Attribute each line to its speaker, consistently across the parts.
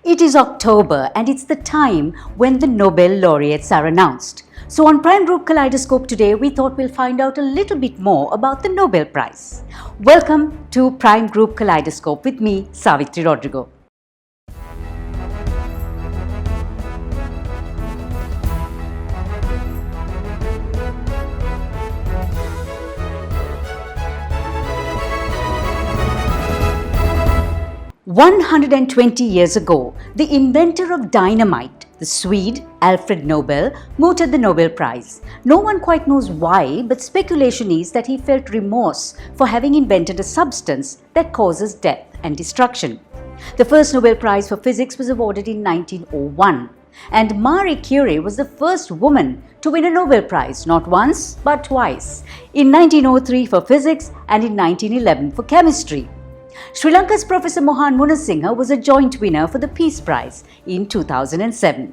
Speaker 1: It is October and it's the time when the Nobel laureates are announced. So on Prime Group Kaleidoscope today, we thought we'll find out a little bit more about the Nobel Prize. Welcome to Prime Group Kaleidoscope with me, Savithri Rodrigo. "120 years ago, the inventor of dynamite, the Swede Alfred Nobel, mooted the Nobel Prize. No one quite knows why, but speculation is that he felt remorse for having invented a substance that causes death and destruction. The first Nobel Prize for Physics was awarded in 1901, and Marie Curie was the first woman to win a Nobel Prize, not once but twice, in 1903 for physics and in 1911 for chemistry. Srilanka's Professor Mohan Munasinghe was a joint winner for the Peace Prize in 2007.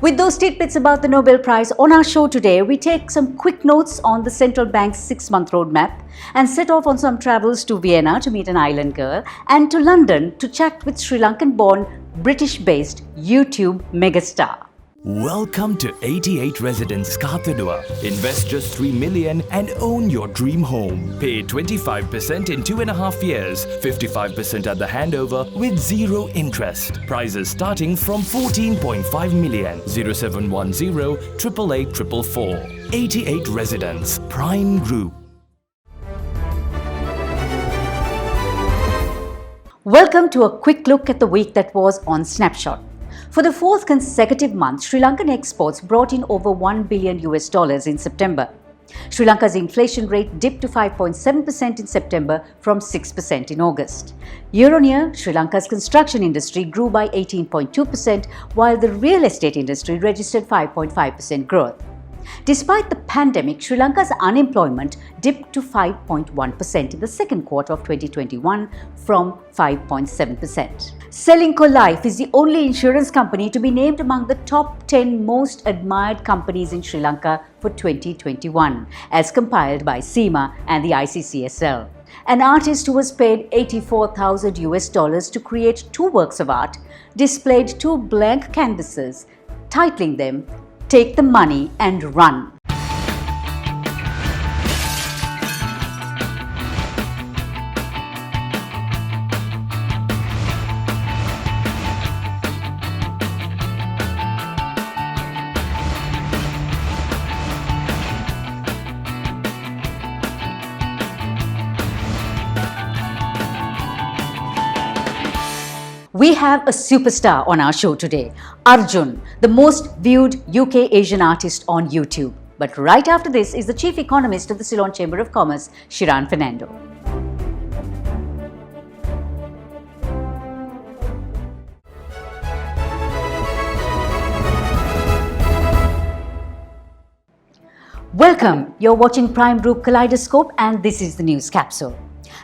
Speaker 1: With those tidbits about the Nobel Prize on our show today, we take some quick notes on the central bank's 6-month roadmap and set off on some travels to Vienna to meet an island girl and to London to chat with Sri Lankan-born, British-based YouTube megastar.
Speaker 2: Welcome to 88 Residence Katadua. Invest just 3 million and own your dream home. Pay 25% in 2.5 years, 55% at the handover with zero interest. Prices starting from 14.5 million. 0710 888 444. 88 Residence, Prime Group.
Speaker 1: Welcome to a quick look at the week that was on Snapshot. For the fourth consecutive month, Sri Lankan exports brought in over $1 billion in September. Sri Lanka's inflation rate dipped to 5.7% in September from 6% in August. Year on year, Sri Lanka's construction industry grew by 18.2%, while the real estate industry registered 5.5% growth. Despite the pandemic, Sri Lanka's unemployment dipped to 5.1% in the second quarter of 2021 from 5.7%. Selingco Life is the only insurance company to be named among the top 10 most admired companies in Sri Lanka for 2021, as compiled by SEMA and the ICCSL. An artist who was paid $84,000 to create 2 works of art displayed 2 blank canvases, titling them "Take the Money and Run." We have a superstar on our show today, ARJUN, the most viewed UK Asian artist on YouTube. But right after this is the Chief Economist of the Ceylon Chamber of Commerce, Shiran Fernando. Welcome, you're watching Prime Group Kaleidoscope and this is the news capsule.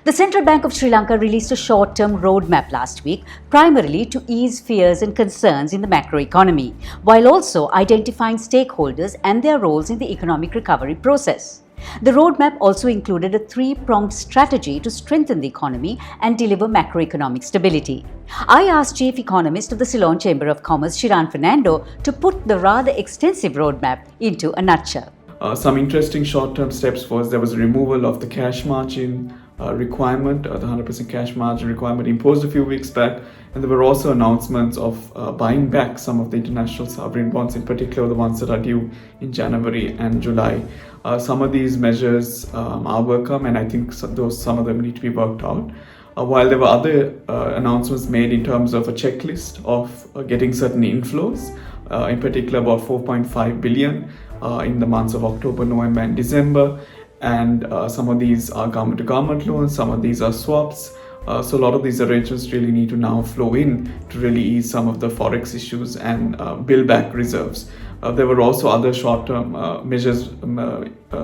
Speaker 1: The Central Bank of Sri Lanka released a short-term roadmap last week, primarily to ease fears and concerns in the macroeconomy, while also identifying stakeholders and their roles in the economic recovery process. The roadmap also included a 3-pronged strategy to strengthen the economy and deliver macroeconomic stability. I asked Chief Economist of the Ceylon Chamber of Commerce, Shiran Fernando, to put the rather extensive roadmap into a nutshell.
Speaker 3: Some interesting short-term steps was there was a removal of the cash margin requirement, the 100% cash margin requirement imposed a few weeks back, and there were also announcements of buying back some of the international sovereign bonds, in particular the ones that are due in January and July. Some of these measures are welcome, and I think some of them need to be worked out. While there were other announcements made in terms of a checklist of getting certain inflows, in particular about 4.5 billion in the months of October, November and December. And some of these are government-to-government loans, some of these are swaps. So a lot of these arrangements really need to now flow in to really ease some of the forex issues and build back reserves. There were also other short-term measures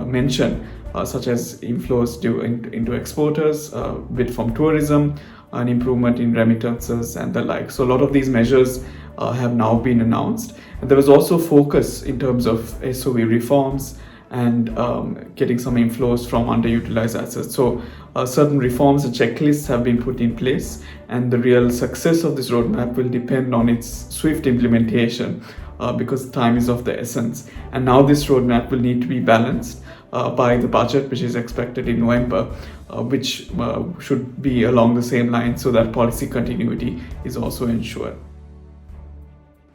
Speaker 3: mentioned, such as inflows due into exporters, bit from tourism, an improvement in remittances and the like. So a lot of these measures have now been announced. And there was also focus in terms of SOE reforms and getting some inflows from underutilized assets. So certain reforms and checklists have been put in place, and the real success of this roadmap will depend on its swift implementation because time is of the essence. And now this roadmap will need to be balanced by the budget, which is expected in November, which should be along the same line so that policy continuity is also ensured.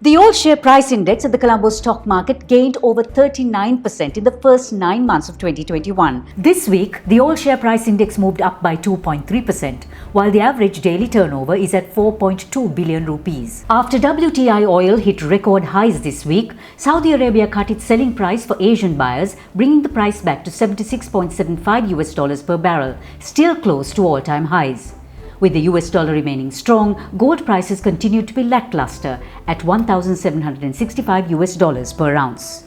Speaker 1: The all-share price index at the Colombo stock market gained over 39% in the first 9 months of 2021. This week, the all-share price index moved up by 2.3%, while the average daily turnover is at 4.2 billion rupees. After WTI oil hit record highs this week, Saudi Arabia cut its selling price for Asian buyers, bringing the price back to $76.75 per barrel, still close to all-time highs. With the US dollar remaining strong, gold prices continued to be lackluster at $1,765 per ounce.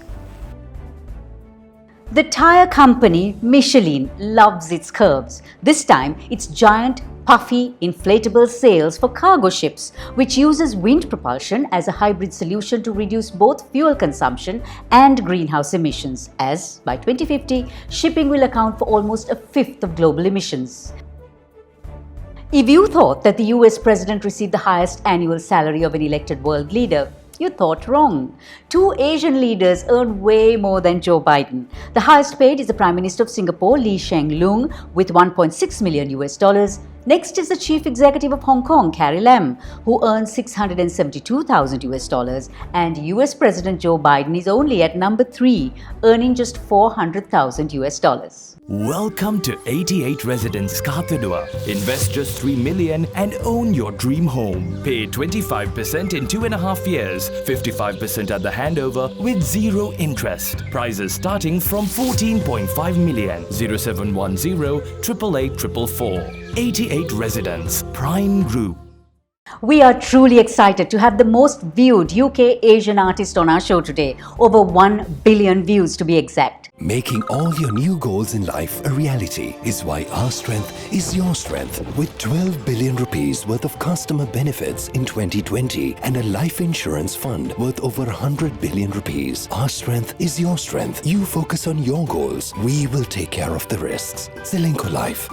Speaker 1: The tire company Michelin loves its curves. This time, its giant puffy inflatable sails for cargo ships, which uses wind propulsion as a hybrid solution to reduce both fuel consumption and greenhouse emissions, as by 2050, shipping will account for almost a fifth of global emissions. If you thought that the US president received the highest annual salary of an elected world leader, you thought wrong. 2 Asian leaders earn way more than Joe Biden. The highest paid is the Prime Minister of Singapore, Lee Hsien Loong, with $1.6 million. Next is the Chief Executive of Hong Kong, Carrie Lam, who earns $672,000, and US President Joe Biden is only at number 3, earning just $400,000.
Speaker 2: Welcome to 88 Residence Katadua. Invest just 3 million and own your dream home. Pay 25% in 2.5 years, 55% at the handover with zero interest. Prices starting from 14.5 million. 0710 888 444. 88 Residence, Prime Group.
Speaker 1: We are truly excited to have the most viewed UK Asian artist on our show today, over 1 billion views to be exact.
Speaker 4: Making all your new goals in life a reality is why our strength is your strength. With 12 billion rupees worth of customer benefits in 2020 and a life insurance fund worth over 100 billion rupees, our strength is your strength. You focus on your goals. We will take care of the risks. Srilanka Life.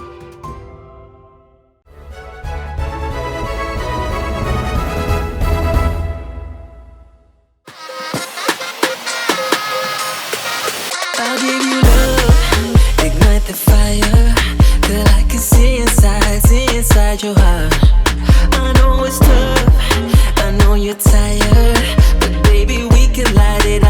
Speaker 5: I'll give you love, ignite the fire. Girl, I can see inside your heart. I know it's tough, I know you're tired, but baby, we can light it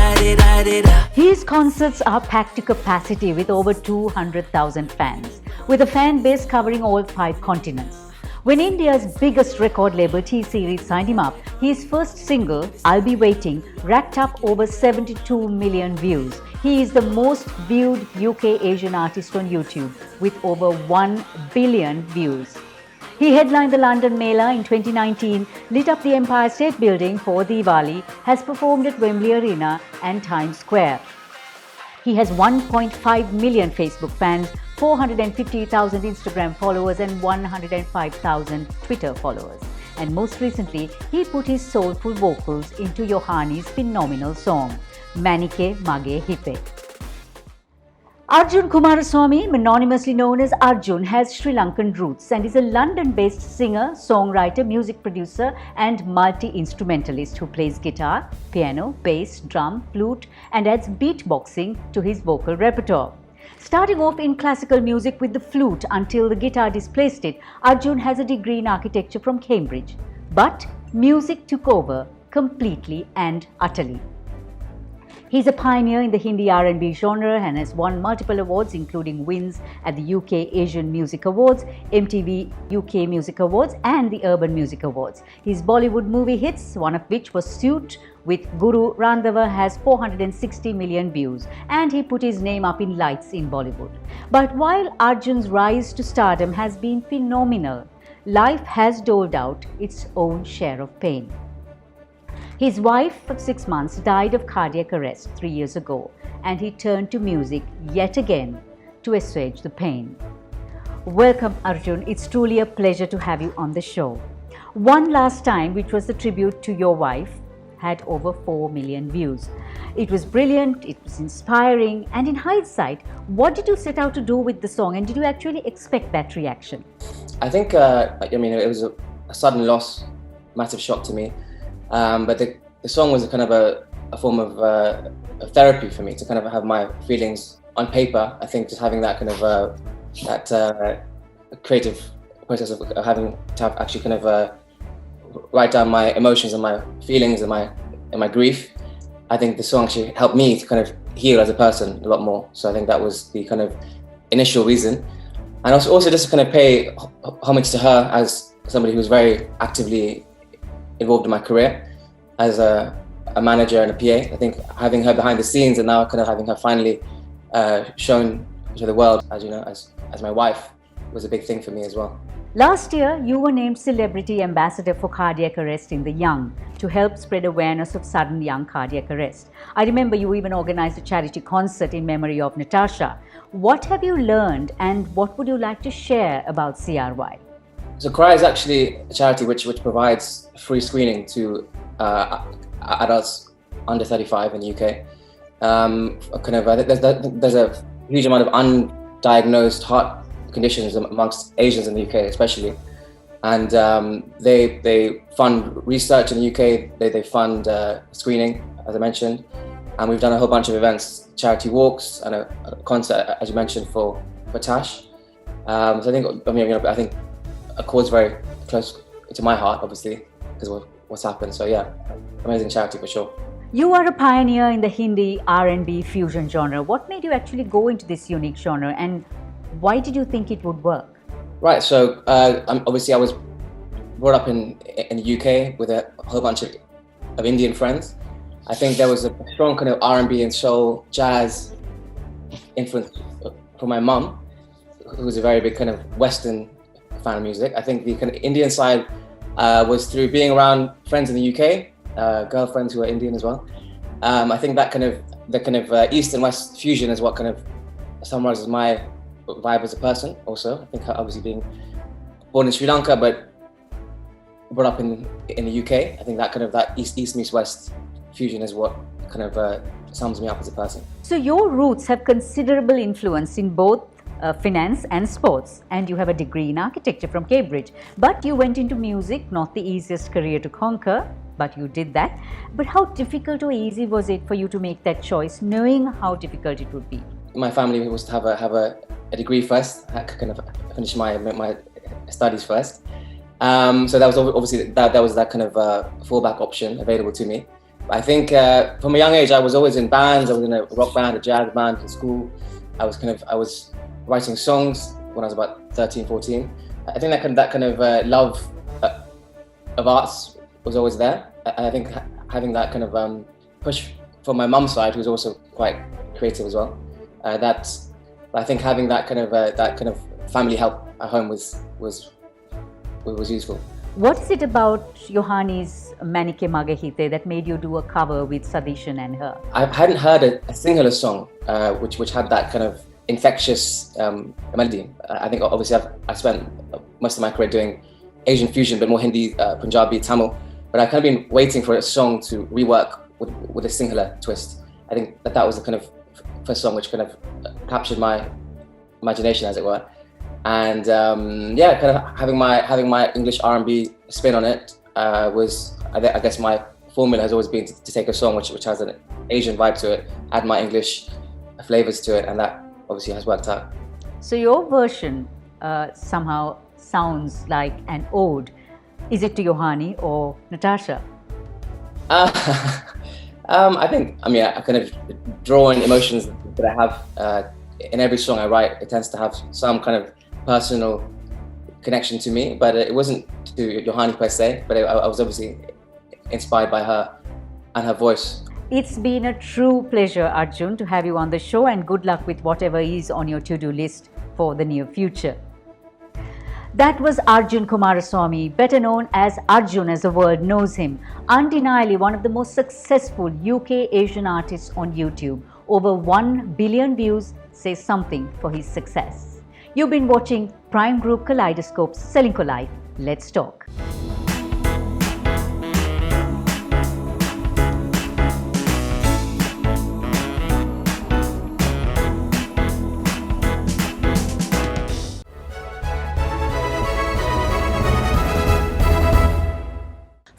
Speaker 5: up.
Speaker 1: His concerts are packed to capacity with over 200,000 fans, with a fan base covering all 5 continents. When India's biggest record label T-Series signed him up, his first single, I'll Be Waiting, racked up over 72 million views. He is the most viewed UK Asian artist on YouTube with over 1 billion views. He headlined the London Mela in 2019, lit up the Empire State Building for Diwali, has performed at Wembley Arena and Times Square. He has 1.5 million Facebook fans, 450,000 Instagram followers and 105,000 Twitter followers. And most recently, he put his soulful vocals into Yohani's phenomenal song, Manike Mage Hipe. Arjun Kumaraswamy, anonymously known as Arjun, has Sri Lankan roots and is a London-based singer, songwriter, music producer and multi-instrumentalist who plays guitar, piano, bass, drum, flute and adds beatboxing to his vocal repertoire. Starting off in classical music with the flute until the guitar displaced it, Arjun has a degree in architecture from Cambridge. But music took over completely and utterly. He's a pioneer in the Hindi R&B genre and has won multiple awards, including wins at the UK Asian Music Awards, MTV UK Music Awards and the Urban Music Awards. His Bollywood movie hits, one of which was Suit with Guru Randhava, has 460 million views, and he put his name up in lights in Bollywood. But while Arjun's rise to stardom has been phenomenal, life has doled out its own share of pain. His wife of 6 months died of cardiac arrest 3 years ago, and he turned to music yet again to assuage the pain. Welcome, Arjun. It's truly a pleasure to have you on the show. One Last Time, which was the tribute to your wife, had over 4 million views. It was brilliant, it was inspiring, and in hindsight, what did you set out to do with the song, and did you actually expect that reaction?
Speaker 6: I think, it was a sudden loss, massive shock to me. But the song was a kind of a form of therapy for me to kind of have my feelings on paper. I think just having that kind of that creative process of having to have actually kind of write down my emotions and my feelings and my grief. I think the song actually helped me to kind of heal as a person a lot more. So I think that was the kind of initial reason. And also just to kind of pay homage to her as somebody who was very actively involved in my career as a manager and a PA. I think having her behind the scenes and now kind of having her finally shown to the world as my wife was a big thing for me as well.
Speaker 1: Last year, you were named Celebrity Ambassador for Cardiac Arrest in the Young to help spread awareness of sudden young cardiac arrest. I remember you even organized a charity concert in memory of Natasha. What have you learned and what would you like to share about CRY?
Speaker 6: So CRY is actually a charity which provides free screening to adults under 35 in the UK. There's a huge amount of undiagnosed heart conditions amongst Asians in the UK especially, and they fund research in the UK, they fund screening, as I mentioned, and we've done a whole bunch of events, charity walks and a concert, as you mentioned, for Tash. So I think a cause very close to my heart, obviously, because of what's happened. So yeah, amazing charity for sure.
Speaker 1: You are a pioneer in the Hindi R&B fusion genre. What made you actually go into this unique genre, and why did you think it would work? Right,
Speaker 6: so obviously I was brought up in the UK with a whole bunch of Indian friends. I think there was a strong kind of R&B and soul, jazz influence from my mum, who was a very big kind of Western fan of music. I think the kind of Indian side was through being around friends in the UK, girlfriends who are Indian as well. I think that the kind of East and West fusion is what kind of summarizes my vibe as a person also. I think obviously being born in Sri Lanka but brought up in the UK, I think that East meets West fusion is what kind of sums me up as a person.
Speaker 1: So your roots have considerable influence in both finance and sports, and you have a degree in architecture from Cambridge. But you went into music, not the easiest career to conquer, but you did that. But how difficult or easy was it for you to make that choice, knowing how difficult it would be?
Speaker 6: My family was to have a degree first, kind of finish my studies first. So that was obviously that was that kind of fallback option available to me. I think from a young age I was always in bands. I was in a rock band, a jazz band in school. I was writing songs when I was about 13, 14. I think that kind of love of arts was always there. I think having that kind of push from my mum's side, who's also quite creative as well. I think having that kind of family help at home was useful.
Speaker 1: What is it about Yohani's Manike Magahite that made you do a cover with Sadishan and her?
Speaker 6: I hadn't heard a singular song which had that kind of infectious melody. I think obviously I spent most of my career doing Asian fusion, but more Hindi, Punjabi, Tamil. But I've kind of been waiting for a song to rework with a singular twist. I think that was the kind of first song which kind of captured my imagination, as it were. And kind of having my English R&B spin on it was, I guess my formula has always been to take a song which has an Asian vibe to it, add my English flavors to it, and that obviously has worked out.
Speaker 1: So your version somehow sounds like an ode. Is it to Yohani or Natasha?
Speaker 6: I kind of draw in emotions that I have in every song I write. It tends to have some kind of personal connection to me, but it wasn't to Yohani per se, but I was obviously inspired by her and her voice.
Speaker 1: It's been a true pleasure, Arjun, to have you on the show, and good luck with whatever is on your to-do list for the near future. That was Arjun Kumaraswamy, better known as Arjun as the world knows him. Undeniably one of the most successful UK Asian artists on YouTube. Over 1 billion views says something for his success. You've been watching Prime Group Kaleidoscope's Srilanka Life. Let's talk.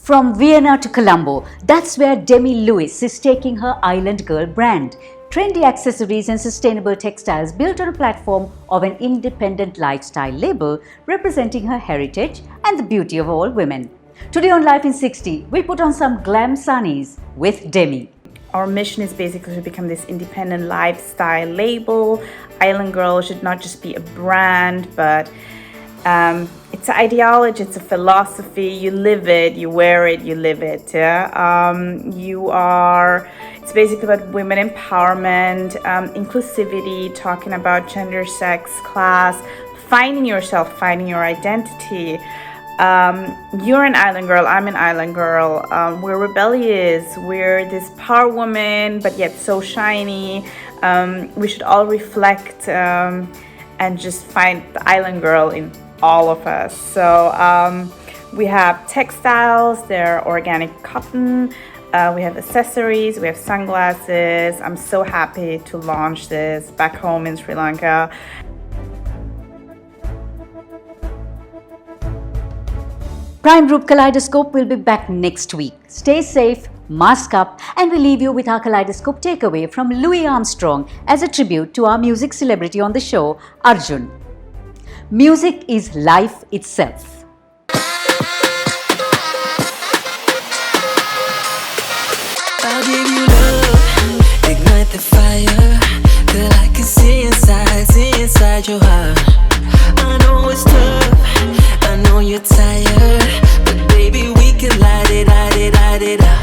Speaker 1: From Vienna to Colombo, that's where Demi Lewis is taking her Island Girl brand. Trendy accessories and sustainable textiles built on a platform of an independent lifestyle label representing her heritage and the beauty of all women. Today on Life in 60, we put on some glam sunnies with Demi.
Speaker 7: Our mission is basically to become this independent lifestyle label. Island Girl should not just be a brand, but it's an ideology, it's a philosophy. You live it, you wear it, you live it. Yeah? It's basically about women empowerment, inclusivity, talking about gender, sex, class, finding yourself, finding your identity. You're an island girl, I'm an island girl. We're rebellious, we're this power woman, but yet so shiny. We should all reflect and just find the island girl in all of us. So we have textiles, they're organic cotton. We have accessories, we have sunglasses. I'm so happy to launch this back home in Sri Lanka.
Speaker 1: Prime Group Kaleidoscope will be back next week. Stay safe, mask up, and we leave you with our Kaleidoscope takeaway from Louis Armstrong as a tribute to our music celebrity on the show, ARJUN. Music is life itself.
Speaker 5: I'll give you love, ignite the fire.